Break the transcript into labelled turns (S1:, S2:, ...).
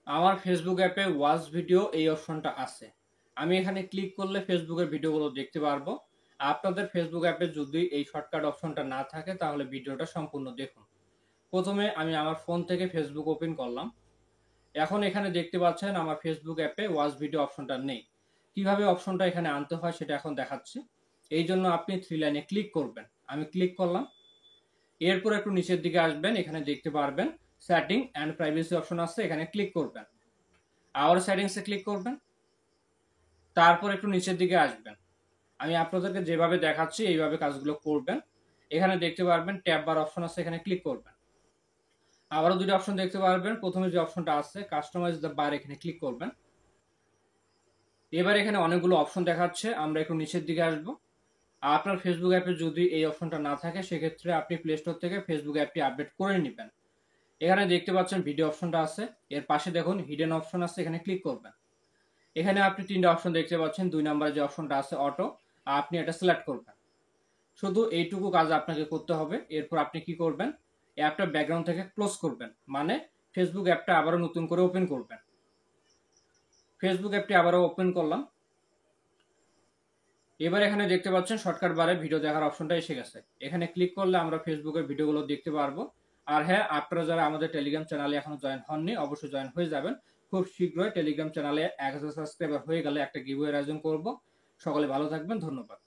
S1: আমার ফেসবুক অ্যাপে watch video এই অপশনটা আছে। আমি এখানে ক্লিক করলে ফেসবুকের ভিডিওগুলো দেখতে পারবো। আপনাদের ফেসবুক অ্যাপে যদি এই শর্টকাট অপশনটা না থাকে তাহলে ভিডিওটা সম্পূর্ণ দেখুন। প্রথমে আমি আমার ফোন থেকে ফেসবুক ওপেন করলাম। এখন এখানে দেখতে পাচ্ছেন আমার ফেসবুক অ্যাপে ওয়াচ ভিডিও অপশনটা নেই। কিভাবে অপশনটা এখানে আনতে হয় সেটা এখন দেখাচ্ছি। এই জন্য আপনি থ্রি লাইনে ক্লিক করবেন। আমি ক্লিক করলাম। এরপর একটু নিচের দিকে আসবেন, এখানে দেখতে পারবেন সেটিং অ্যান্ড প্রাইভেসি অপশন আছে, এখানে ক্লিক করবেন। আবার সেটিংসে ক্লিক করবেন। তারপর একটু নিচের দিকে আসবেন। আমি আপনাদেরকে যেভাবে দেখাচ্ছি এইভাবে কাজগুলো করবেন। এখানে দেখতে পারবেন ট্যাব বার অপশন আছে, এখানে ক্লিক করবেন। আবারও দুটো অপশন দেখতে পারবেন। প্রথমে যে অপশনটা আছে কাস্টমাইজ দ্য বার, এখানে ক্লিক করবেন। এবার এখানে অনেকগুলো অপশন দেখাচ্ছে, আমরা একটু নিচের দিকে আসবো। আপনার ফেসবুক অ্যাপে যদি এই অপশনটা না থাকে সেক্ষেত্রে আপনি প্লে স্টোর থেকে ফেসবুক অ্যাপটি আপডেট করে নেবেন। এখানে দেখতে পাচ্ছেন ভিডিও অপশনটা আছে, এর পাশে দেখুন হিডেন অপশন আছে, এখানে ক্লিক করবেন। এখানে আপনি তিনটা অপশন দেখতে পাচ্ছেন। 2 নম্বরে যে অপশনটা আছে অটো, আপনি এটা সিলেক্ট করবেন। শুধু এইটুকু কাজ আপনাকে করতে হবে। এরপর আপনি কি করবেন, অ্যাপটা ব্যাকগ্রাউন্ড থেকে ক্লোজ করবেন, মানে ফেসবুক অ্যাপটা আবারও নতুন করে ওপেন করবেন। ফেসবুক অ্যাপটি আবারও ওপেন করলাম। এবার এখানে দেখতে পাচ্ছেন শর্টকাট বারে ভিডিও দেখার অপশনটা এসে গেছে। এখানে ক্লিক করলে আমরা ফেসবুকের ভিডিওগুলো দেখতে পারবো। আর হ্যাঁ, আপনারা যারা আমাদের টেলিগ্রাম চ্যানেলে এখনো জয়েন হননি অবশ্যই জয়েন হয়ে যাবেন। খুব শীঘ্রই টেলিগ্রাম চ্যানেলে 1000 সাবস্ক্রাইবার হয়ে গেলে একটা গিভওয়ের আয়োজন করব। সকলে ভালো থাকবেন, ধন্যবাদ।